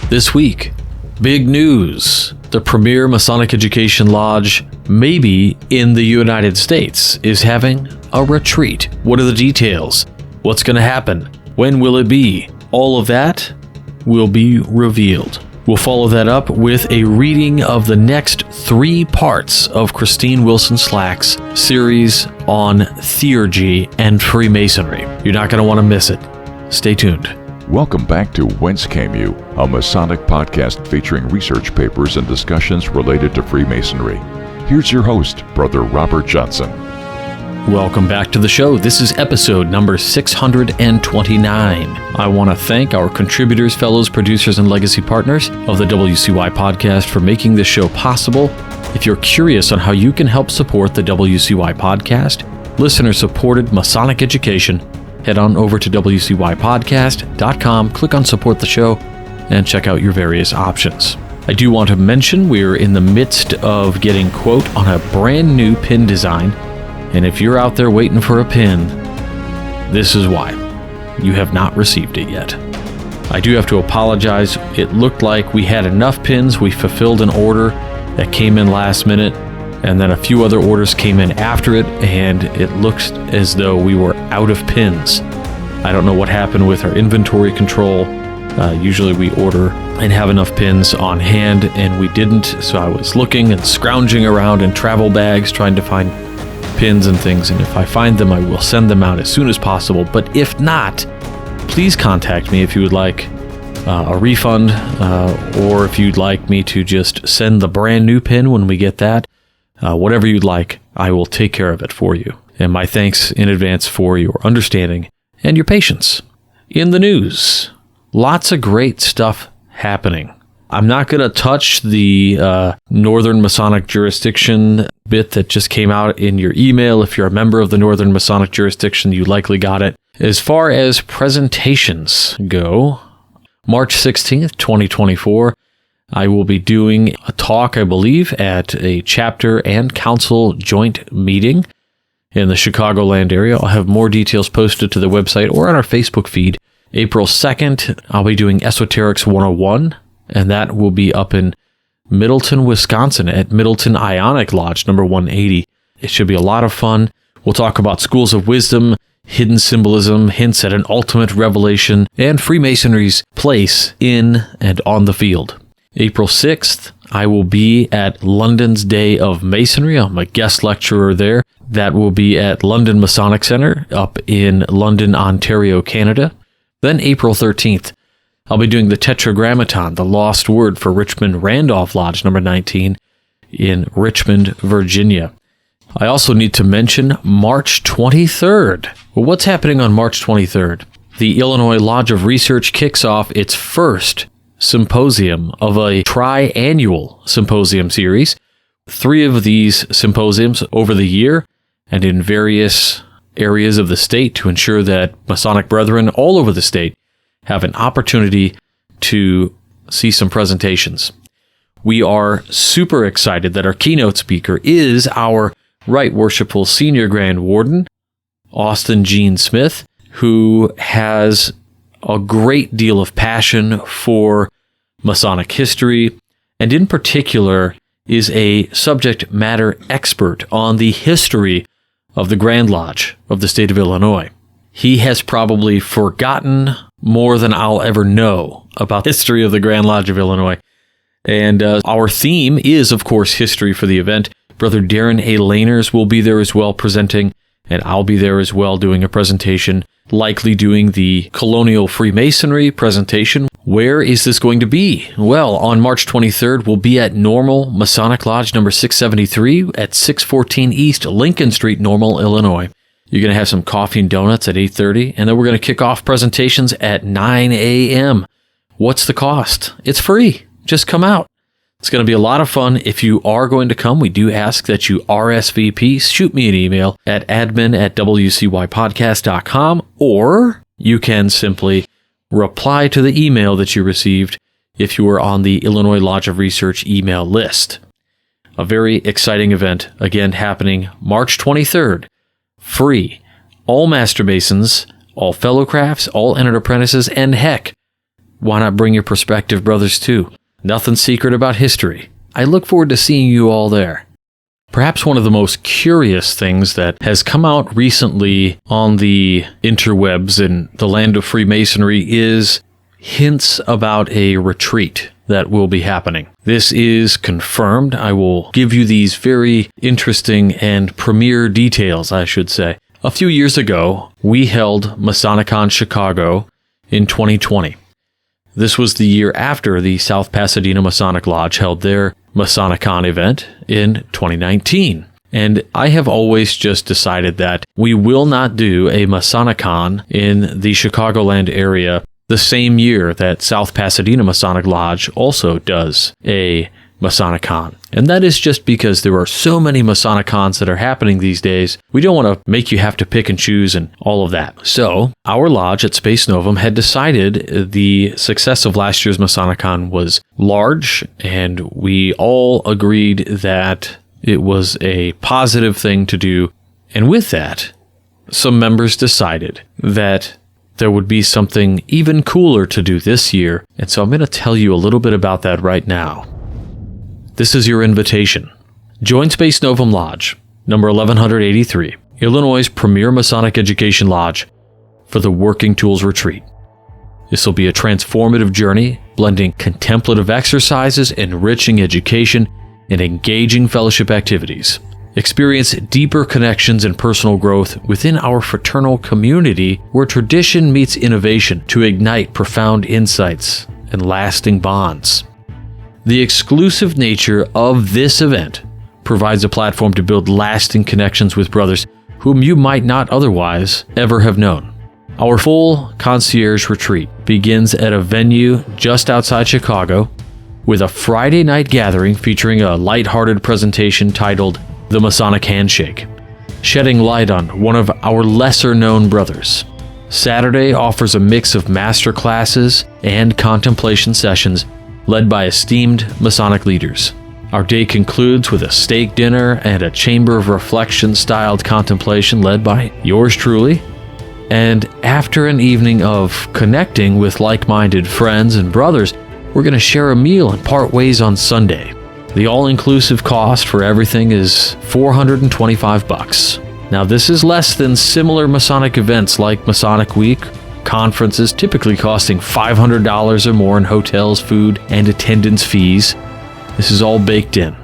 This week, big news. The premier Masonic Education Lodge, maybe in the United States, is having a retreat. What are the details? What's going to happen? When will it be? All of that will be revealed. We'll follow that up with a reading of the next 3 parts of Christine Wilson Slack's series on Theurgy and Freemasonry. You're not going to want to miss it. Stay tuned. Welcome back to Whence Came You, a Masonic podcast featuring research papers and discussions related to Freemasonry. Here's your host, Brother Robert Johnson. Welcome back to the show. This is episode number 629. I want to thank our contributors, fellows, producers, and legacy partners of the WCY Podcast for making this show possible. If you're curious on how you can help support the WCY Podcast, listener-supported Masonic education, head on over to WCYpodcast.com, click on Support the Show, and check out your various options. I do want to mention we're in the midst of getting quote on a brand new pin design, and if you're out there waiting for a pin, this is why. You have not received it yet. I do have to apologize. It looked like we had enough pins. We fulfilled an order that came in last minute, and then a few other orders came in after it, and it looks as though we were out of pins. I don't know what happened with our inventory control. Usually we order and have enough pins on hand, and we didn't, so I was looking and scrounging around in travel bags trying to find pins and things, and if I find them, I will send them out as soon as possible. But if not, please contact me if you would like a refund, or if you'd like me to just send the brand new pin when we get that. Whatever you'd like, I will take care of it for you. And my thanks in advance for your understanding and your patience. In the news, lots of great stuff happening. I'm not going to touch the Northern Masonic Jurisdiction bit that just came out in your email. If you're a member of the Northern Masonic Jurisdiction, you likely got it. As far as presentations go, March 16th, 2024, I will be doing a talk, I believe, at a chapter and council joint meeting in the Chicagoland area. I'll have more details posted to the website or on our Facebook feed. April 2nd, I'll be doing Esoterics 101, and that will be up in Middleton, Wisconsin at Middleton Ionic Lodge, number 180. It should be a lot of fun. We'll talk about schools of wisdom, hidden symbolism, hints at an ultimate revelation, and Freemasonry's place in and on the field. April 6th, I will be at London's Day of Masonry. I'm a guest lecturer there. That will be at London Masonic Center up in London, Ontario, Canada. Then April 13th, I'll be doing the Tetragrammaton, the lost word for Richmond Randolph Lodge, number 19, in Richmond, Virginia. I also need to mention March 23rd. Well, what's happening on March 23rd? The Illinois Lodge of Research kicks off its first symposium of a tri-annual symposium series. 3 of these symposiums over the year and in various areas of the state to ensure that Masonic brethren all over the state have an opportunity to see some presentations. We are super excited that our keynote speaker is our Right Worshipful Senior Grand Warden, Austin Gene Smith, who has a great deal of passion for Masonic history, and in particular is a subject matter expert on the history of the Grand Lodge of the state of Illinois. He has probably forgotten more than I'll ever know about the history of the Grand Lodge of Illinois. And our theme is, of course, history for the event. Brother Darren A. Laners will be there as well presenting, and I'll be there as well doing a presentation, likely doing the Colonial Freemasonry presentation. Where is this going to be? Well, on March 23rd, we'll be at Normal Masonic Lodge number 673 at 614 East Lincoln Street, Normal, Illinois. You're going to have some coffee and donuts at 8:30, and then we're going to kick off presentations at 9 a.m. What's the cost? It's free. Just come out. It's going to be a lot of fun. If you are going to come, we do ask that you RSVP. Shoot me an email at admin@WCYpodcast.com, or you can simply reply to the email that you received if you are on the Illinois Lodge of Research email list. A very exciting event, again, happening March 23rd. Free. All Master Masons, all Fellow Crafts, all Entered Apprentices, and heck, why not bring your prospective brothers too? Nothing secret about history. I look forward to seeing you all there. Perhaps one of the most curious things that has come out recently on the interwebs in the land of Freemasonry is hints about a retreat that will be happening. This is confirmed. I will give you these very interesting and premier details, I should say. A few years ago, we held Masonicon Chicago in 2020. This was the year after the South Pasadena Masonic Lodge held their Masonicon event in 2019. And I have always just decided that we will not do a Masonicon in the Chicagoland area the same year that South Pasadena Masonic Lodge also does a Masonicon. And that is just because there are so many Masonicons that are happening these days. We don't want to make you have to pick and choose and all of that. So our lodge at Space Novum had decided the success of last year's Masonicon was large, and we all agreed that it was a positive thing to do. And with that, some members decided that there would be something even cooler to do this year. And so I'm going to tell you a little bit about that right now. This is your invitation. Join Space Novum Lodge, number 1183, Illinois' premier Masonic Education Lodge, for the Working Tools Retreat. This will be a transformative journey, blending contemplative exercises, enriching education, and engaging fellowship activities. Experience deeper connections and personal growth within our fraternal community, where tradition meets innovation to ignite profound insights and lasting bonds. The exclusive nature of this event provides a platform to build lasting connections with brothers whom you might not otherwise ever have known. Our full concierge retreat begins at a venue just outside Chicago with a Friday night gathering featuring a lighthearted presentation titled The Masonic Handshake, shedding light on one of our lesser-known brothers. Saturday offers a mix of master classes and contemplation sessions led by esteemed Masonic leaders. Our day concludes with a steak dinner and a chamber of reflection-styled contemplation led by yours truly. And after an evening of connecting with like-minded friends and brothers, we're going to share a meal and part ways on Sunday. The all-inclusive cost for everything is $425. Now, this is less than similar Masonic events like Masonic Week, conferences typically costing $500 or more in hotels, food, and attendance fees. This is all baked in.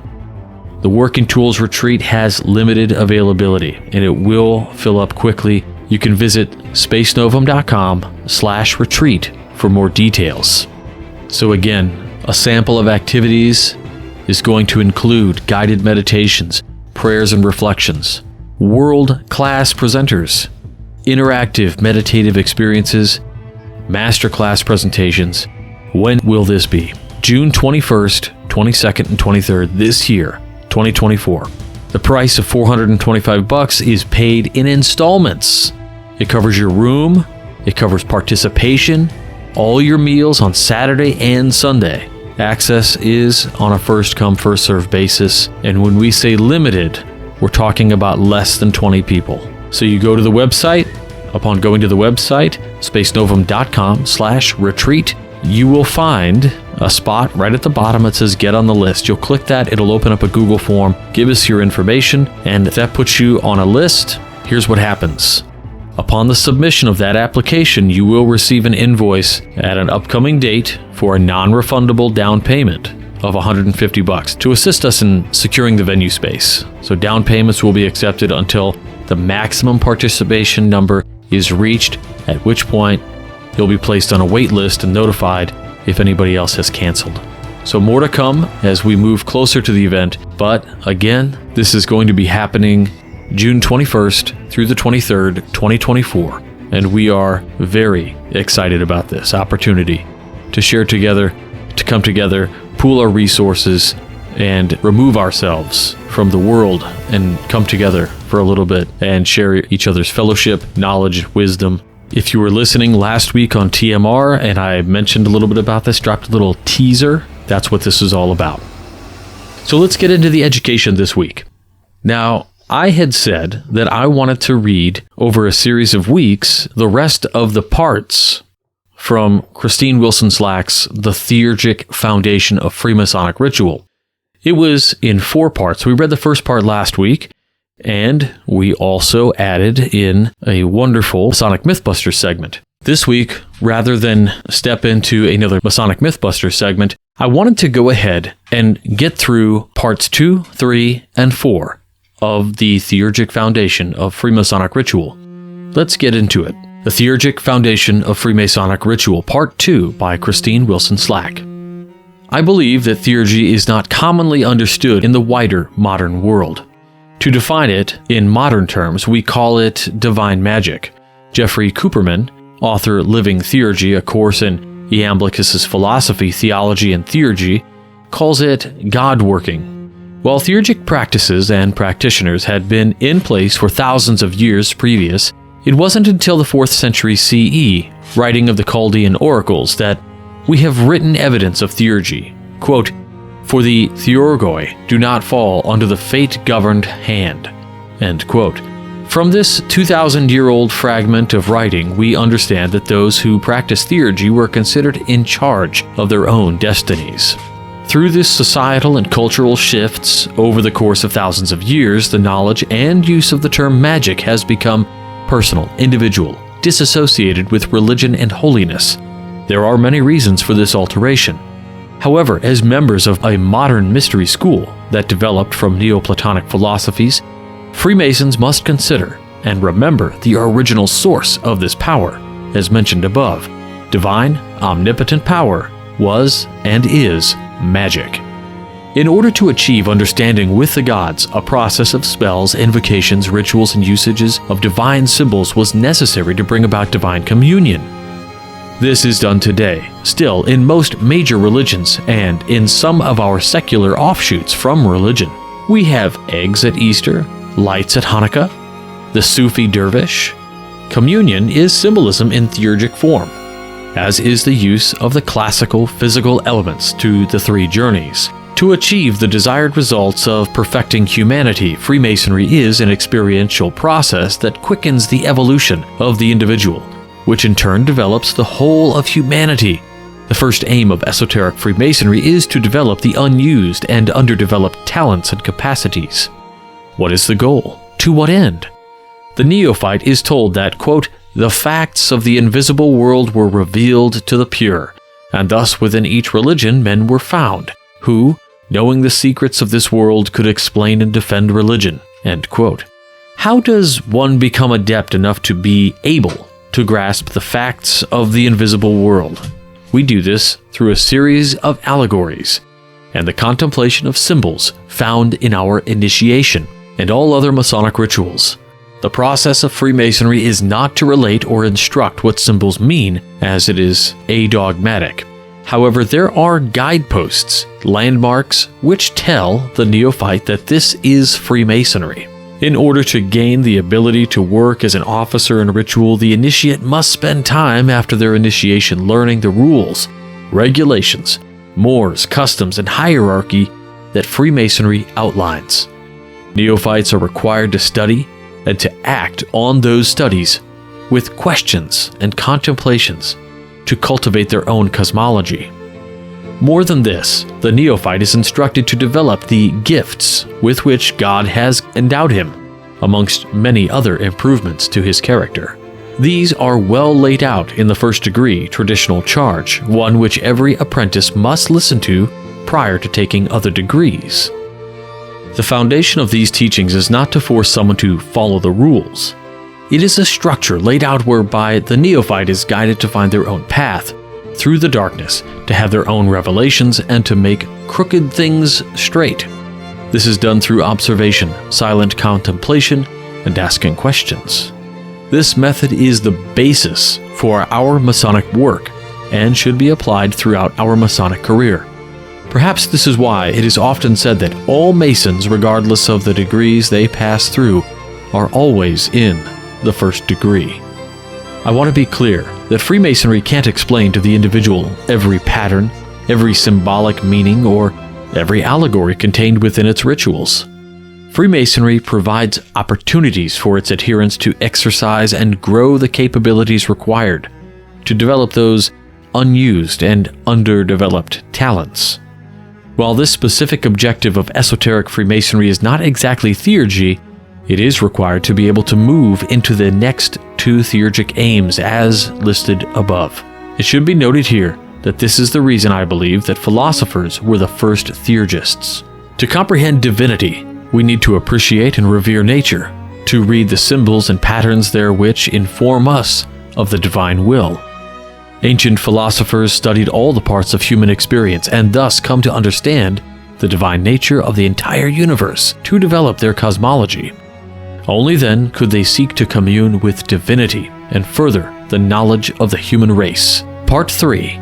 The Working Tools Retreat has limited availability, and it will fill up quickly. You can visit spacenovum.com/retreat for more details. So again, a sample of activities is going to include guided meditations, prayers and reflections, world-class presenters, interactive meditative experiences, masterclass presentations. When will this be? June 21st, 22nd, and 23rd this year, 2024. The price of $425 is paid in installments. It covers your room, it covers participation, all your meals on Saturday and Sunday. Access is on a first-come, first-served basis, and when we say limited, we're talking about less than 20 people. So you go to the website. Upon going to the website, spacenovum.com/retreat, you will find a spot right at the bottom that says Get on the List. You'll click that, it'll open up a Google form, give us your information, and if that puts you on a list, here's what happens. Upon the submission of that application, you will receive an invoice at an upcoming date for a non-refundable down payment of $150 to assist us in securing the venue space. So down payments will be accepted until the maximum participation number is reached, at which point you'll be placed on a wait list and notified if anybody else has canceled. So more to come as we move closer to the event, but again, this is going to be happening June 21st through the 23rd, 2024, and we are very excited about this opportunity to share together, to come together, pool our resources, and remove ourselves from the world and come together for a little bit and share each other's fellowship, knowledge, wisdom. If you were listening last week on TMR and I mentioned a little bit about this, dropped a little teaser, that's what this is all about. So let's get into the education this week. Now, I had said that I wanted to read over a series of weeks the rest of the parts from Christine Wilson Slack's The Theurgic Foundation of Freemasonic Ritual. It was in 4 parts. We read the first part last week, and we also added in a wonderful Masonic Mythbusters segment. This week, rather than step into another Masonic Mythbusters segment, I wanted to go ahead and get through parts 2, 3, and 4 of the Theurgic Foundation of Freemasonic Ritual. Let's get into it. The Theurgic Foundation of Freemasonic Ritual, Part 2 by Christine Wilson Slack. I believe that theurgy is not commonly understood in the wider modern world. To define it in modern terms, we call it divine magic. Jeffrey Cooperman, author Living Theurgy, a course in Iamblichus's philosophy, theology, and theurgy, calls it God-working. While theurgic practices and practitioners had been in place for thousands of years previous, it wasn't until the 4th century CE, writing of the Chaldean oracles, that we have written evidence of theurgy. Quote, "For the theurgoi do not fall under the fate-governed hand." End quote. From this 2,000-year-old fragment of writing, we understand that those who practiced theurgy were considered in charge of their own destinies. Through this societal and cultural shifts over the course of thousands of years, the knowledge and use of the term magic has become personal, individual, disassociated with religion and holiness. There are many reasons for this alteration. However, as members of a modern mystery school that developed from Neoplatonic philosophies, Freemasons must consider and remember the original source of this power. As mentioned above, divine, omnipotent power was and is magic. In order to achieve understanding with the gods, a process of spells, invocations, rituals, and usages of divine symbols was necessary to bring about divine communion. This is done today, still in most major religions and in some of our secular offshoots from religion. We have eggs at Easter, lights at Hanukkah, the Sufi dervish. Communion is symbolism in theurgic form, as is the use of the classical physical elements to the 3 journeys. To achieve the desired results of perfecting humanity, Freemasonry is an experiential process that quickens the evolution of the individual, which in turn develops the whole of humanity. The first aim of esoteric Freemasonry is to develop the unused and underdeveloped talents and capacities. What is the goal? To what end? The neophyte is told that, quote, "The facts of the invisible world were revealed to the pure, and thus within each religion men were found, who, knowing the secrets of this world, could explain and defend religion." End quote. How does one become adept enough to be able to grasp the facts of the invisible world? We do this through a series of allegories and the contemplation of symbols found in our initiation and all other Masonic rituals. The process of Freemasonry is not to relate or instruct what symbols mean, as it is adogmatic. However, there are guideposts, landmarks, which tell the neophyte that this is Freemasonry. In order to gain the ability to work as an officer in a ritual, the initiate must spend time after their initiation learning the rules, regulations, mores, customs, and hierarchy that Freemasonry outlines. Neophytes are required to study and to act on those studies with questions and contemplations to cultivate their own cosmology. More than this, the neophyte is instructed to develop the gifts with which God has endowed him, amongst many other improvements to his character. These are well laid out in the first degree traditional charge, one which every apprentice must listen to prior to taking other degrees. The foundation of these teachings is not to force someone to follow the rules. It is a structure laid out whereby the neophyte is guided to find their own path through the darkness, to have their own revelations, and to make crooked things straight. This is done through observation, silent contemplation, and asking questions. This method is the basis for our Masonic work and should be applied throughout our Masonic career. Perhaps this is why it is often said that all Masons, regardless of the degrees they pass through, are always in the first degree. I want to be clear that Freemasonry can't explain to the individual every pattern, every symbolic meaning, or every allegory contained within its rituals. Freemasonry provides opportunities for its adherents to exercise and grow the capabilities required to develop those unused and underdeveloped talents. While this specific objective of esoteric Freemasonry is not exactly theurgy, it is required to be able to move into the next two theurgic aims as listed above. It should be noted here that this is the reason I believe that philosophers were the first theurgists. To comprehend divinity, we need to appreciate and revere nature, to read the symbols and patterns there which inform us of the divine will. Ancient philosophers studied all the parts of human experience and thus come to understand the divine nature of the entire universe to develop their cosmology. Only then could they seek to commune with divinity and further the knowledge of the human race. Part 3.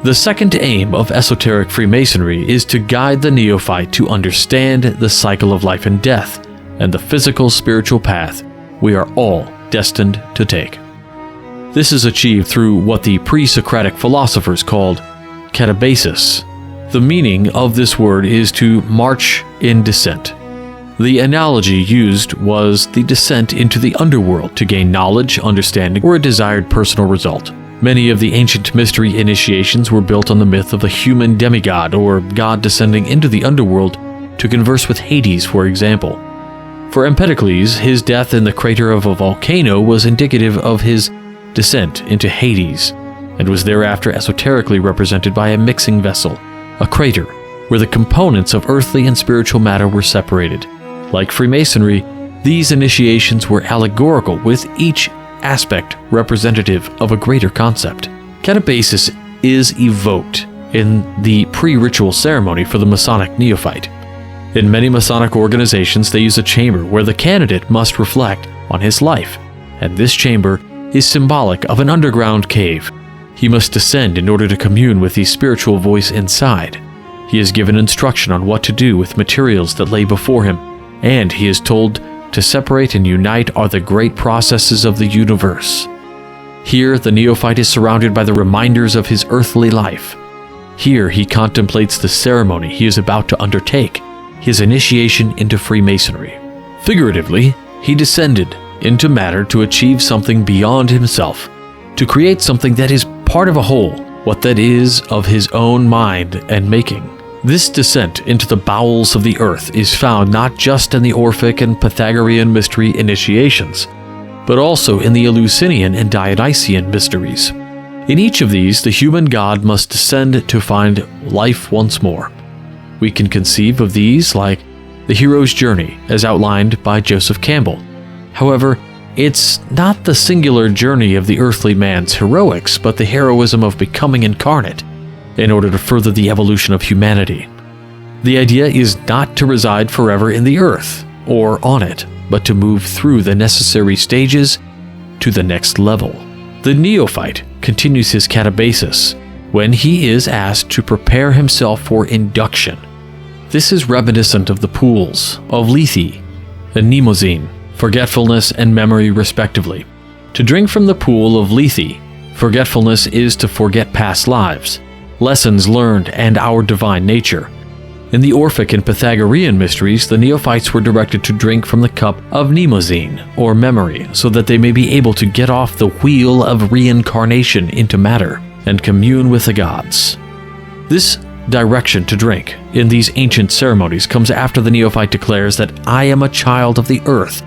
The second aim of esoteric Freemasonry is to guide the neophyte to understand the cycle of life and death and the physical spiritual path we are all destined to take. This is achieved through what the pre-Socratic philosophers called catabasis. The meaning of this word is to march in descent. The analogy used was the descent into the underworld to gain knowledge, understanding, or a desired personal result. Many of the ancient mystery initiations were built on the myth of a human demigod or god descending into the underworld to converse with Hades, for example. For Empedocles, his death in the crater of a volcano was indicative of his descent into Hades, and was thereafter esoterically represented by a mixing vessel, a crater, where the components of earthly and spiritual matter were separated. Like Freemasonry, these initiations were allegorical, with each aspect representative of a greater concept. Catabasis is evoked in the pre-ritual ceremony for the Masonic neophyte. In many Masonic organizations, they use a chamber where the candidate must reflect on his life, and this chamber is symbolic of an underground cave. He must descend in order to commune with the spiritual voice inside. He is given instruction on what to do with materials that lay before him, and he is told to separate and unite are the great processes of the universe. Here, the neophyte is surrounded by the reminders of his earthly life. Here, he contemplates the ceremony he is about to undertake, his initiation into Freemasonry. Figuratively, he descended into matter to achieve something beyond himself, to create something that is part of a whole, what that is of his own mind and making. This descent into the bowels of the earth is found not just in the Orphic and Pythagorean mystery initiations, but also in the Eleusinian and Dionysian mysteries. In each of these, the human god must descend to find life once more. We can conceive of these like the hero's journey, as outlined by Joseph Campbell. However, it's not the singular journey of the earthly man's heroics, but the heroism of becoming incarnate in order to further the evolution of humanity. The idea is not to reside forever in the earth or on it, but to move through the necessary stages to the next level. The neophyte continues his catabasis when he is asked to prepare himself for induction. This is reminiscent of the pools of Lethe and Mnemosyne, forgetfulness and memory respectively. To drink from the pool of Lethe, forgetfulness is to forget past lives, lessons learned, and our divine nature. In the Orphic and Pythagorean mysteries, the neophytes were directed to drink from the cup of Mnemosyne, or memory, so that they may be able to get off the wheel of reincarnation into matter and commune with the gods. This direction to drink in these ancient ceremonies comes after the neophyte declares that I am a child of the earth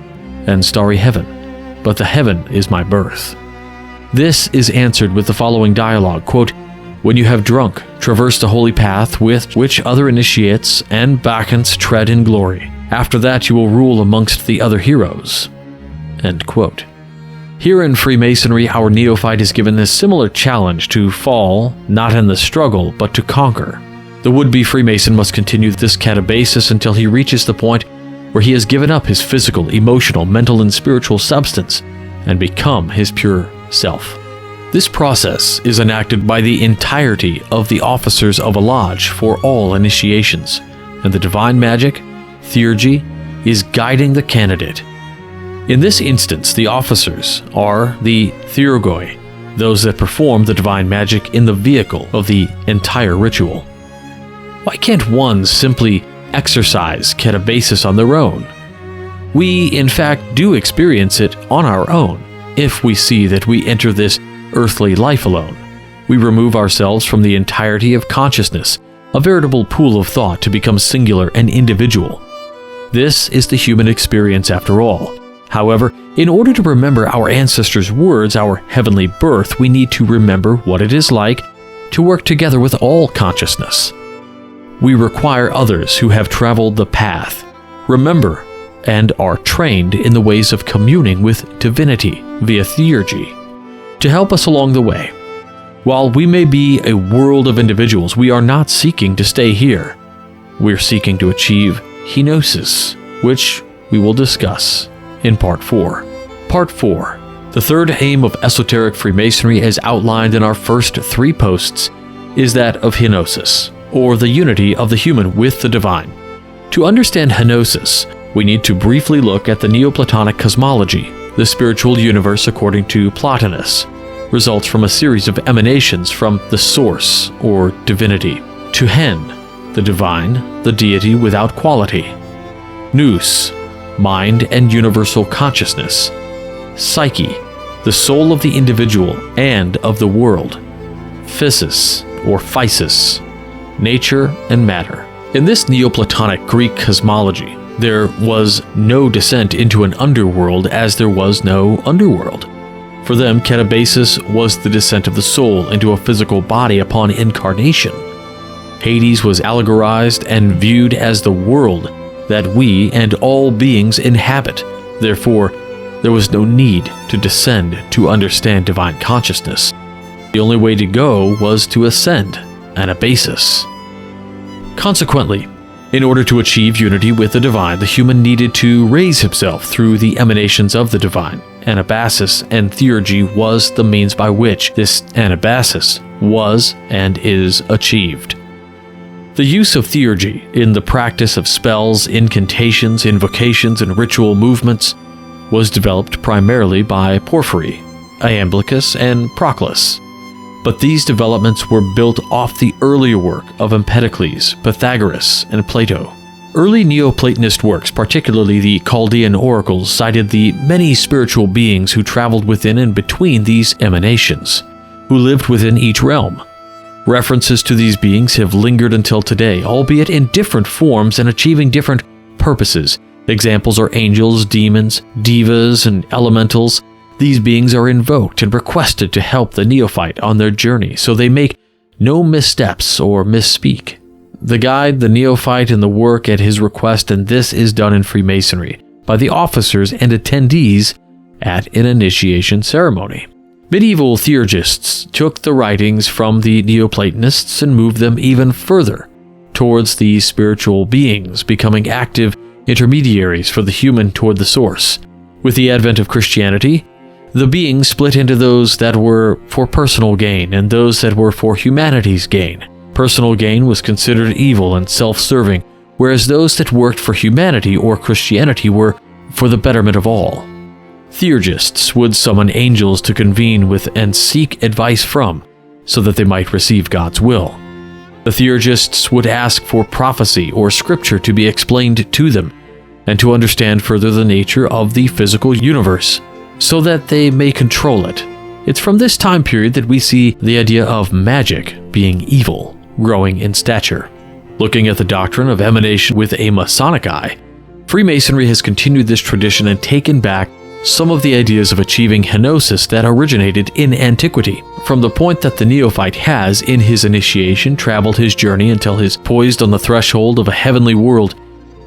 and starry heaven, but the heaven is my birth. This is answered with the following dialogue, quote, when you have drunk, traverse the holy path with which other initiates and bacchants tread in glory. After that you will rule amongst the other heroes. End quote. Here in Freemasonry, our neophyte is given this similar challenge to fall, not in the struggle, but to conquer. The would-be Freemason must continue this catabasis until he reaches the point where he has given up his physical, emotional, mental, and spiritual substance and become his pure self. This process is enacted by the entirety of the officers of a lodge for all initiations, and the divine magic, theurgy, is guiding the candidate. In this instance, the officers are the theurgoi, those that perform the divine magic in the vehicle of the entire ritual. Why can't one simply exercise catabasis on their own? We, in fact, do experience it on our own if we see that we enter this earthly life alone. We remove ourselves from the entirety of consciousness, a veritable pool of thought to become singular and individual. This is the human experience after all. However, in order to remember our ancestors' words, our heavenly birth, we need to remember what it is like to work together with all consciousness. We require others who have traveled the path, remember, and are trained in the ways of communing with divinity via theurgy, to help us along the way. While we may be a world of individuals, we are not seeking to stay here. We're seeking to achieve kenosis, which we will discuss in Part 4. Part 4. The third aim of esoteric Freemasonry, as outlined in our first 3 posts, is that of kenosis, or the unity of the human with the divine. To understand kenosis, we need to briefly look at the Neoplatonic cosmology. The spiritual universe, according to Plotinus, results from a series of emanations from the source, or divinity, to hen, the divine, the deity without quality; nous, mind and universal consciousness; psyche, the soul of the individual and of the world; physis, or physis, nature and matter. In this Neoplatonic Greek cosmology, there was no descent into an underworld as there was no underworld. For them, katabasis was the descent of the soul into a physical body upon incarnation. Hades was allegorized and viewed as the world that we and all beings inhabit. Therefore, there was no need to descend to understand divine consciousness. The only way to go was to ascend, anabasis. Consequently, in order to achieve unity with the divine, the human needed to raise himself through the emanations of the divine. Anabasis and theurgy was the means by which this anabasis was and is achieved. The use of theurgy in the practice of spells, incantations, invocations, and ritual movements was developed primarily by Porphyry, Iamblichus, and Proclus. But these developments were built off the earlier work of Empedocles, Pythagoras, and Plato. Early Neoplatonist works, particularly the Chaldean oracles, cited the many spiritual beings who traveled within and between these emanations, who lived within each realm. References to these beings have lingered until today, albeit in different forms and achieving different purposes. Examples are angels, demons, divas, and elementals. These beings are invoked and requested to help the neophyte on their journey, so they make no missteps or misspeak. They guide the neophyte in the work at his request, and this is done in Freemasonry by the officers and attendees at an initiation ceremony. Medieval theurgists took the writings from the Neoplatonists and moved them even further towards these spiritual beings, becoming active intermediaries for the human toward the source. With the advent of Christianity, the beings split into those that were for personal gain and those that were for humanity's gain. Personal gain was considered evil and self-serving, whereas those that worked for humanity or Christianity were for the betterment of all. Theurgists would summon angels to convene with and seek advice from, so that they might receive God's will. The theurgists would ask for prophecy or scripture to be explained to them, and to understand further the nature of the physical universe, so that they may control it. It's from this time period that we see the idea of magic being evil growing in stature. Looking at the doctrine of emanation with a Masonic eye, Freemasonry has continued this tradition and taken back some of the ideas of achieving kenosis that originated in antiquity. From the point that the neophyte has, in his initiation, traveled his journey until he is poised on the threshold of a heavenly world,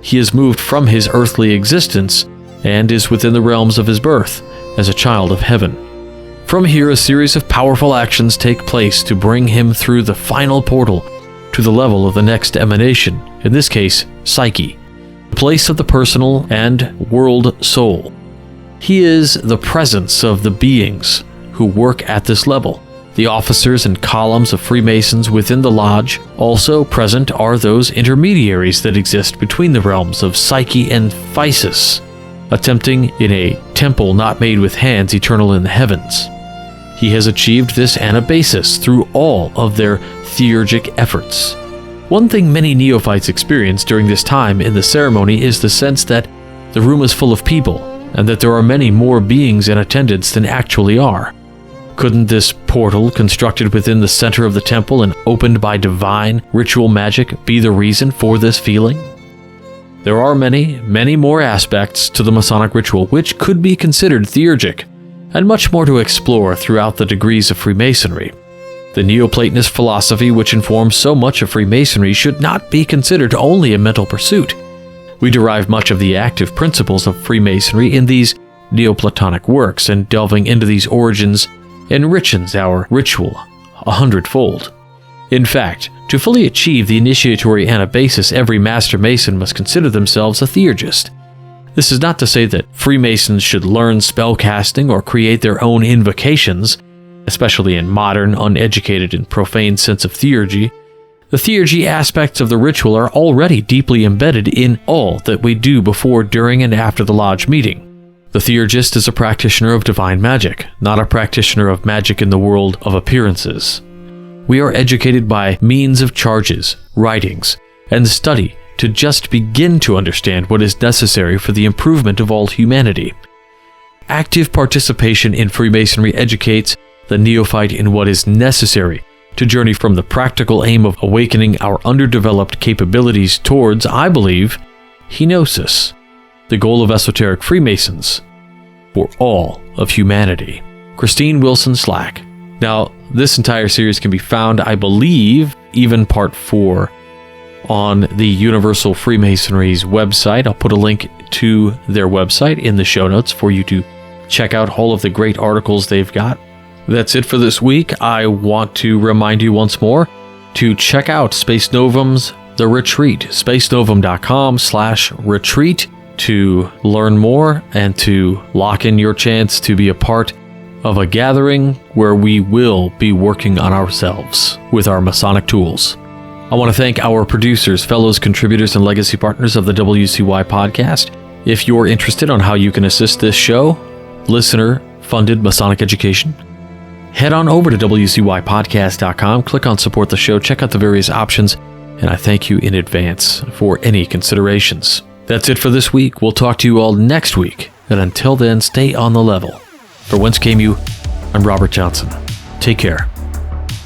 he is moved from his earthly existence and is within the realms of his birth as a child of heaven. From here, a series of powerful actions take place to bring him through the final portal to the level of the next emanation, in this case, psyche, the place of the personal and world soul. He is the presence of the beings who work at this level. The officers and columns of Freemasons within the lodge. Also present are those intermediaries that exist between the realms of psyche and physis, attempting in a temple not made with hands eternal in the heavens. He has achieved this anabasis through all of their theurgic efforts. One thing many neophytes experience during this time in the ceremony is the sense that the room is full of people, and that there are many more beings in attendance than actually are. Couldn't this portal, constructed within the center of the temple and opened by divine ritual magic, be the reason for this feeling? There are many, many more aspects to the Masonic ritual which could be considered theurgic, and much more to explore throughout the degrees of Freemasonry. The Neoplatonist philosophy which informs so much of Freemasonry should not be considered only a mental pursuit. We derive much of the active principles of Freemasonry in these Neoplatonic works, and delving into these origins enriches our ritual 100-fold. In fact, to fully achieve the initiatory anabasis, every Master Mason must consider themselves a theurgist. This is not to say that Freemasons should learn spellcasting or create their own invocations, especially in modern, uneducated, and profane sense of theurgy. The theurgy aspects of the ritual are already deeply embedded in all that we do before, during, and after the lodge meeting. The theurgist is a practitioner of divine magic, not a practitioner of magic in the world of appearances. We are educated by means of charges, writings, and study to just begin to understand what is necessary for the improvement of all humanity. Active participation in Freemasonry educates the neophyte in what is necessary to journey from the practical aim of awakening our underdeveloped capabilities towards, I believe, henosis, the goal of esoteric Freemasons for all of humanity. Christine Wilson Slack. Now, this entire series can be found, I believe, even part 4, on the Universal Freemasonry's website. I'll put a link to their website in the show notes for you to check out all of the great articles they've got. That's it for this week. I want to remind you once more to check out Space Novum's The Retreat, spacenovum.com/retreat, to learn more and to lock in your chance to be a part of a gathering where we will be working on ourselves with our Masonic tools. I want to thank our producers, fellows, contributors, and legacy partners of the WCY Podcast. If you're interested on how you can assist this show, listener-funded Masonic education, head on over to WCYpodcast.com, click on Support the Show, check out the various options, and I thank you in advance for any considerations. That's it for this week. We'll talk to you all next week, and until then, stay on the level. For Whence Came You, I'm Robert Johnson. Take care.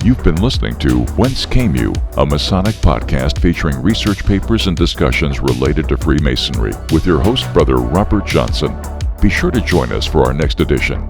You've been listening to Whence Came You, a Masonic podcast featuring research papers and discussions related to Freemasonry with your host, Brother Robert Johnson. Be sure to join us for our next edition.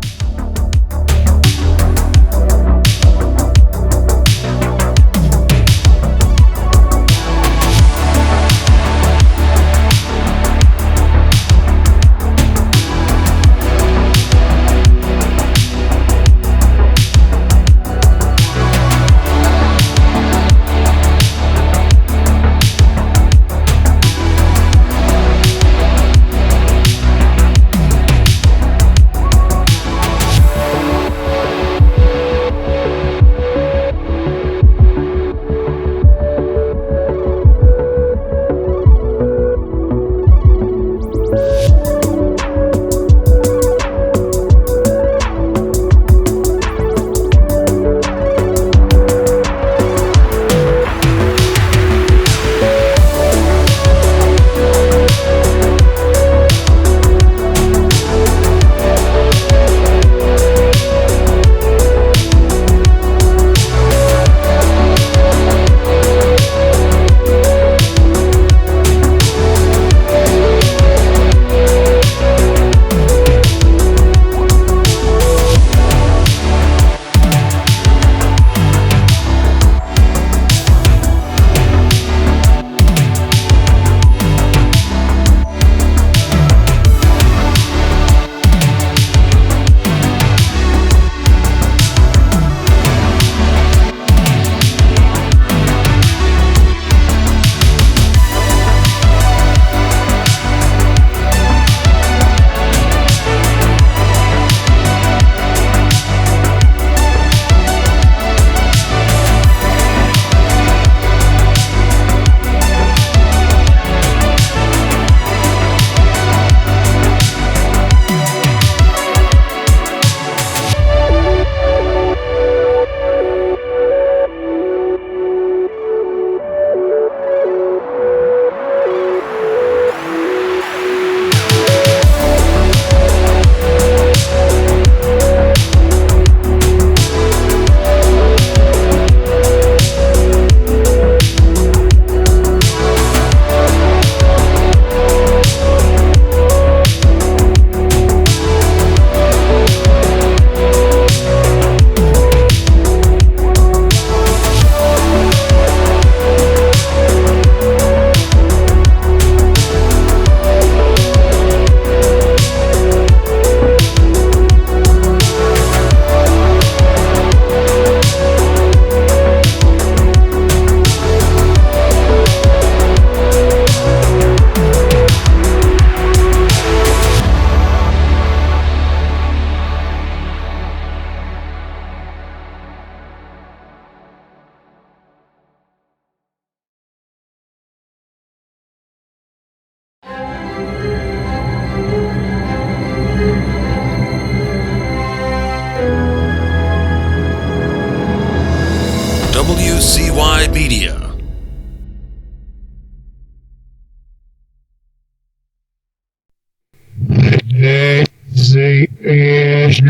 WCY Media. This is